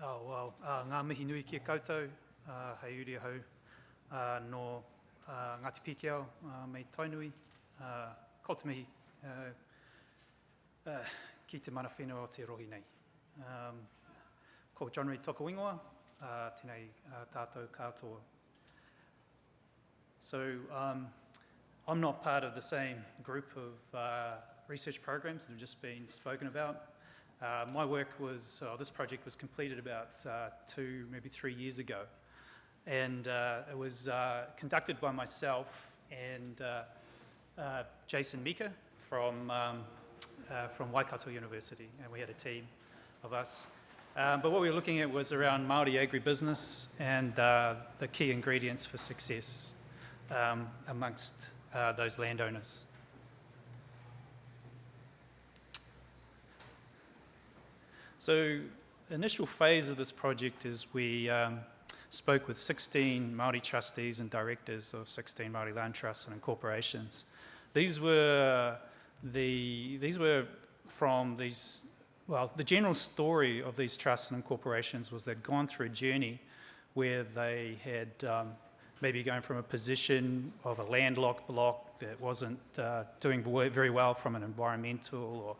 Ngā mihi nui ki a koutou, hei uri hau no Ngāti Pīkeo mei Tainui, ko te mihi ki te mana whenua o te rohi nei. Ko John Reid toka Whenua, tēnei tātou katoa. So I'm not part of the same group of research programs that have just been spoken about. My work was, this project was completed about 2, maybe 3 years ago. And it was conducted by myself and Jason Mika from Waikato University, and we had a team of us. But what we were looking at was around Māori agribusiness and the key ingredients for success amongst those landowners. So the initial phase of this project is we spoke with 16 Māori trustees and directors of 16 Māori land trusts and corporations. These were from these, well, the general story of these trusts and corporations was they'd gone through a journey where they had maybe going from a position of a landlocked block that wasn't doing very well from an environmental or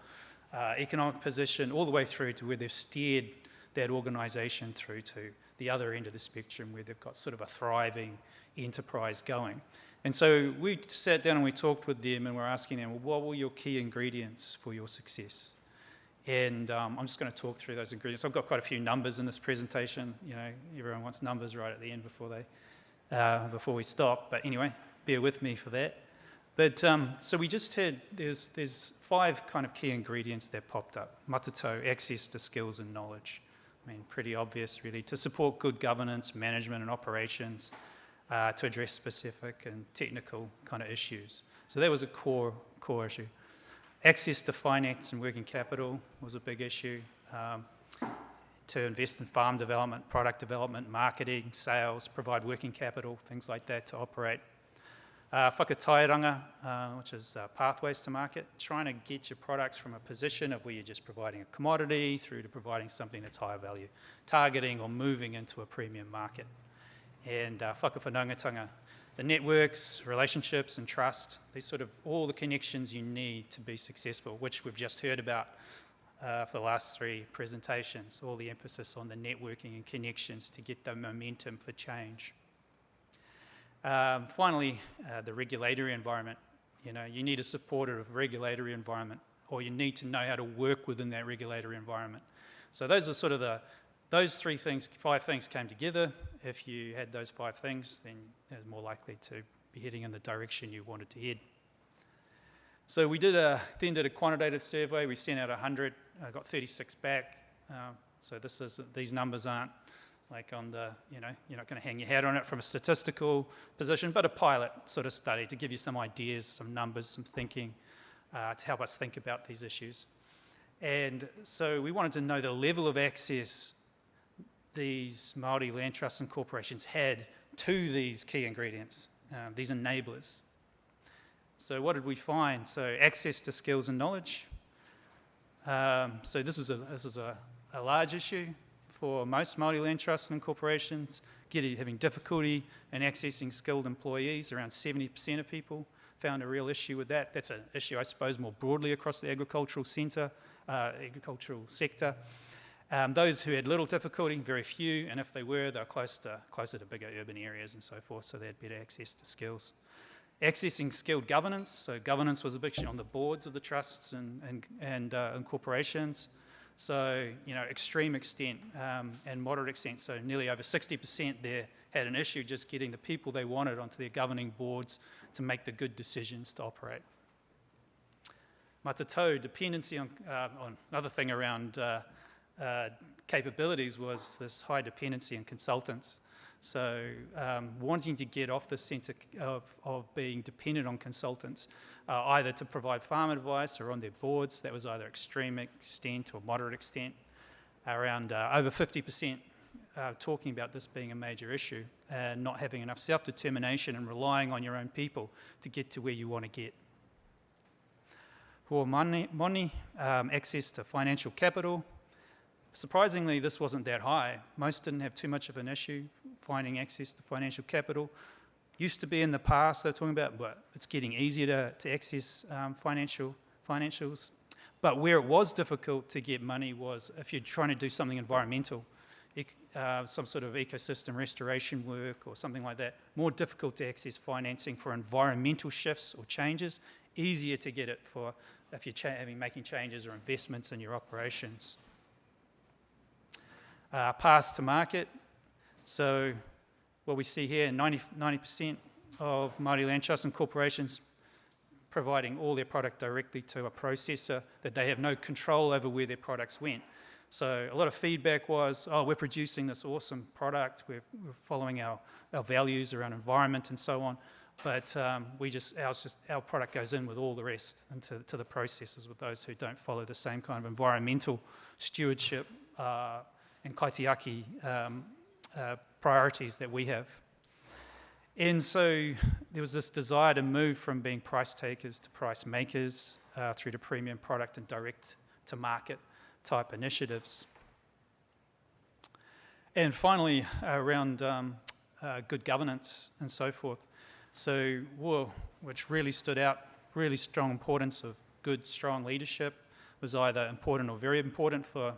economic position, all the way through to where they've steered that organisation through to the other end of the spectrum where they've got sort of a thriving enterprise going. And so we sat down and we talked with them and we're asking them, well, what were your key ingredients for your success? And I'm just going to talk through those ingredients. I've got quite a few numbers in this presentation. You know, everyone wants numbers right at the end before we stop. But anyway, bear with me for that. But so we just had, there's 5 kind of key ingredients that popped up. Matato, access to skills and knowledge. I mean, pretty obvious really, to support good governance, management and operations, to address specific and technical kind of issues. So that was a core issue. Access to finance and working capital was a big issue. To invest in farm development, product development, marketing, sales, provide working capital, things like that to operate. Whakatairanga, which is pathways to market, trying to get your products from a position of where you're just providing a commodity through to providing something that's higher value, targeting or moving into a premium market. And whakawhanaungatanga, the networks, relationships and trust, these sort of all the connections you need to be successful, which we've just heard about for the last 3 presentations, all the emphasis on the networking and connections to get the momentum for change. Finally, the regulatory environment. You know, you need a supportive regulatory environment, or you need to know how to work within that regulatory environment. So those are sort of those 5 things came together. If you had those 5 things, then it was more likely to be heading in the direction you wanted to head. So we then did a quantitative survey. We sent out 100, got 36 back. So these numbers aren't like on the, you know, you're not going to hang your hat on it from a statistical position, but a pilot sort of study to give you some ideas, some numbers, some thinking, to help us think about these issues. And so we wanted to know the level of access these Māori land trusts and corporations had to these key ingredients, these enablers. So what did we find? So access to skills and knowledge. So this is a large issue for most Māori land trusts and corporations, having difficulty in accessing skilled employees. Around 70% of people found a real issue with that. That's an issue, I suppose, more broadly across the agricultural sector. Those who had little difficulty, very few, and if they were closer to bigger urban areas and so forth, so they had better access to skills. Accessing skilled governance, so governance was a big issue on the boards of the trusts and corporations. So, you know, extreme extent and moderate extent, so nearly over 60% there had an issue just getting the people they wanted onto their governing boards to make the good decisions to operate. Matato, dependency on another thing around capabilities was this high dependency on consultants. So wanting to get off the sense of being dependent on consultants, either to provide farm advice or on their boards. That was either extreme extent or moderate extent. Around over 50% talking about this being a major issue, and not having enough self-determination and relying on your own people to get to where you want to get. Money, access to financial capital. surprisingly, this wasn't that high. Most didn't have too much of an issue finding access to financial capital. Used to be in the past, they were talking about, but it's getting easier to access financials. But where it was difficult to get money was if you're trying to do something environmental, some sort of ecosystem restoration work or something like that, more difficult to access financing for environmental shifts or changes, easier to get it for if you're making changes or investments in your operations. Paths to market. So what we see here, 90% of Māori land trusts and corporations providing all their product directly to a processor that they have no control over where their products went. So a lot of feedback was, oh, we're producing this awesome product, we're following our values around environment and so on, but our product goes in with all the rest into the processors with those who don't follow the same kind of environmental stewardship and kaitiaki priorities that we have. And so there was this desire to move from being price takers to price makers through to premium product and direct to market type initiatives. And finally, around good governance and so forth. So, which really stood out, really strong importance of good, strong leadership was either important or very important for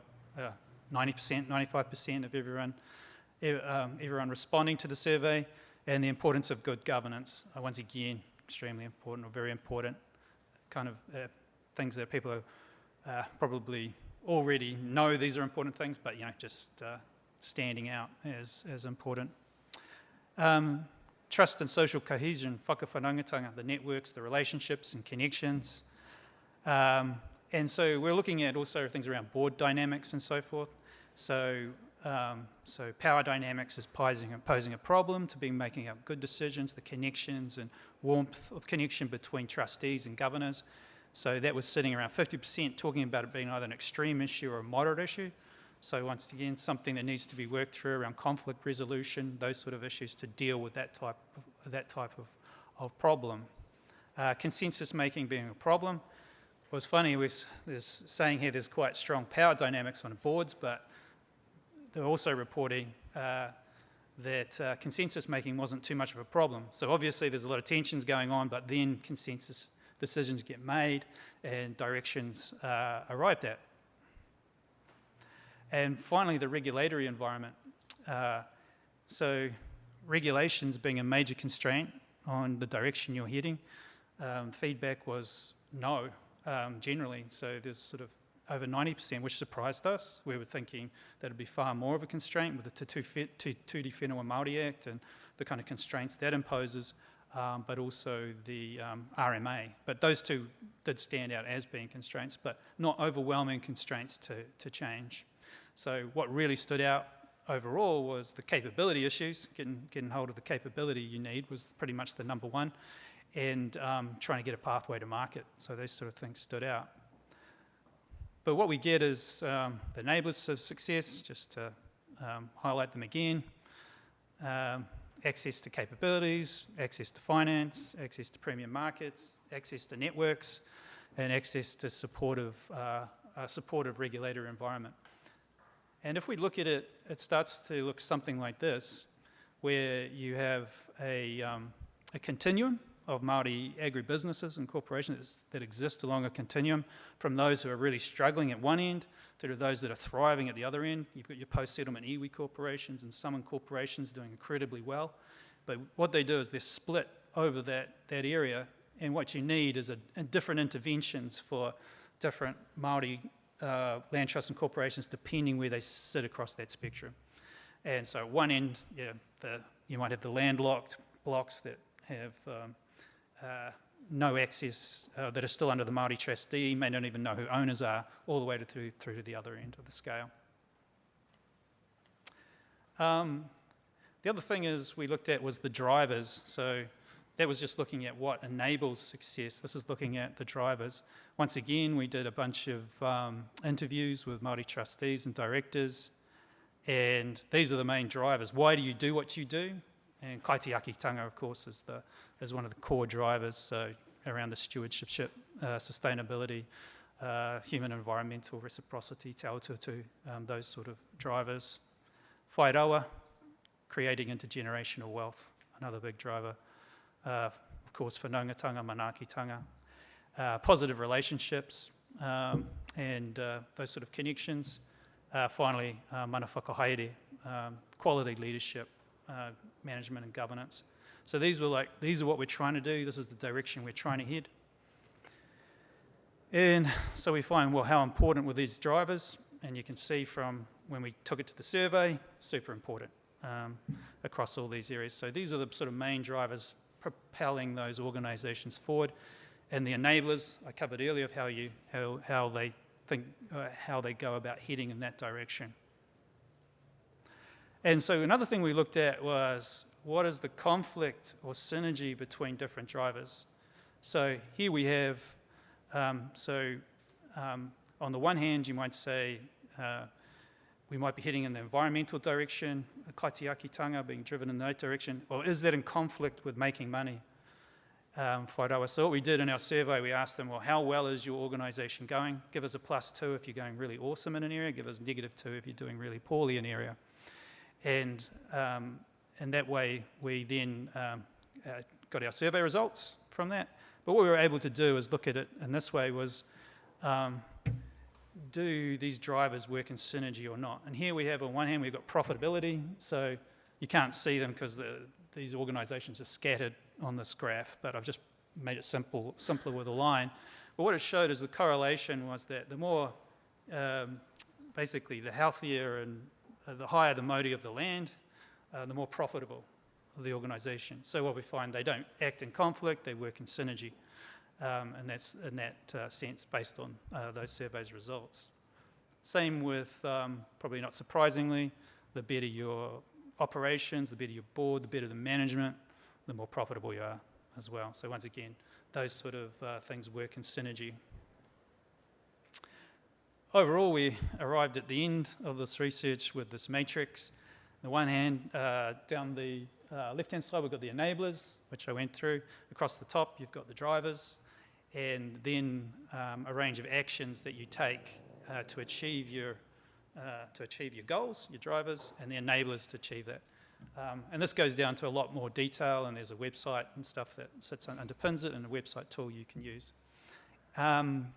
90%, 95% of everyone responding to the survey, and the importance of good governance, once again, extremely important or very important, kind of things that people are probably already know these are important things, but just standing out as important. Trust and social cohesion, whakawhanaungatanga, the networks, the relationships and connections. And so we're looking at also things around board dynamics and so forth. So power dynamics is posing a problem to making up good decisions, the connections and warmth of connection between trustees and governors. So that was sitting around 50%, talking about it being either an extreme issue or a moderate issue. So once again, something that needs to be worked through around conflict resolution, those sort of issues to deal with that type of problem. Consensus making being a problem. What's funny was there's saying here there's quite strong power dynamics on the boards, but they're also reporting that consensus making wasn't too much of a problem. So obviously there's a lot of tensions going on, but then consensus decisions get made and directions arrived at. And finally, the regulatory environment. So regulations being a major constraint on the direction you're heading. Feedback was no, generally. So there's sort of over 90%, which surprised us. We were thinking that it'd be far more of a constraint with the Te Tūti Whenua Māori Act and the kind of constraints that imposes, but also the RMA. But those two did stand out as being constraints, but not overwhelming constraints to change. So what really stood out overall was the capability issues. Getting hold of the capability you need was pretty much the number one, and trying to get a pathway to market. So those sort of things stood out. But what we get is the enablers of success, just to highlight them again. Access to capabilities, access to finance, access to premium markets, access to networks, and access to a supportive regulatory environment. And if we look at it, it starts to look something like this, where you have a continuum of Māori agribusinesses and corporations that exist along a continuum, from those who are really struggling at one end to those that are thriving at the other end. You've got your post-settlement iwi corporations and some corporations doing incredibly well. But what they do is they're split over that area, and what you need is different interventions for different Māori land trusts and corporations depending where they sit across that spectrum. And so at one end, you might have the landlocked blocks that have no access, that are still under the Māori trustee, may not even know who owners are, all the way through to the other end of the scale. The other thing we looked at was the drivers. So that was just looking at what enables success. This is looking at the drivers. Once again, we did a bunch of interviews with Māori trustees and directors, and these are the main drivers. Why do you do what you do? And kaitiakitanga, of course, is one of the core drivers, so around the stewardship, sustainability, human environmental reciprocity, te autūtū, those sort of drivers. Whairawa, creating intergenerational wealth, another big driver. Of course, whanaungatanga, manaakitanga, positive relationships, and those sort of connections. Finally, mana whakahaere, quality leadership, management and governance. So these are what we're trying to do. This is the direction we're trying to head. And so we find, well, how important were these drivers? And you can see from when we took it to the survey, super important across all these areas. So these are the sort of main drivers propelling those organisations forward. And the enablers I covered earlier of how they think, how they go about heading in that direction. And so another thing we looked at was, what is the conflict or synergy between different drivers? So here we have, on the one hand, you might say, we might be heading in the environmental direction, kaitiakitanga being driven in that direction, or is that in conflict with making money? Whairawa. So what we did in our survey, we asked them, well, how well is your organisation going? Give us a +2 if you're going really awesome in an area, give us -2 if you're doing really poorly in an area. And that way we then got our survey results from that. But what we were able to do is look at it in this way was, do these drivers work in synergy or not? And here we have, on one hand, we've got profitability. So you can't see them because these organisations are scattered on this graph, but I've just made it simpler with a line. But what it showed is the correlation was that the more, basically the healthier and the higher the modi of the land, the more profitable the organisation. So what we find, they don't act in conflict, they work in synergy. And that's in that sense based on those surveys results. Same with, probably not surprisingly, the better your operations, the better your board, the better the management, the more profitable you are as well. So once again, those sort of things work in synergy. Overall, we arrived at the end of this research with this matrix. On the one hand, down the left-hand side, we've got the enablers, which I went through. Across the top, you've got the drivers, and then a range of actions that you take to achieve your goals, your drivers, and the enablers to achieve that. And this goes down to a lot more detail, and there's a website and stuff that sits and underpins it, and a website tool you can use. And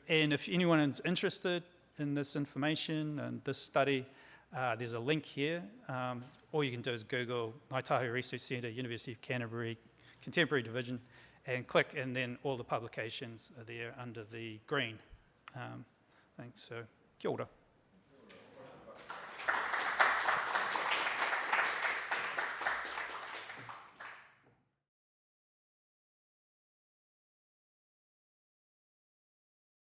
if anyone is interested in this information and this study, there's a link here. All you can do is Google Ngāi Tahu Research Centre, University of Canterbury, Contemporary Division, and click, and then all the publications are there under the green. Thanks. So, kia ora.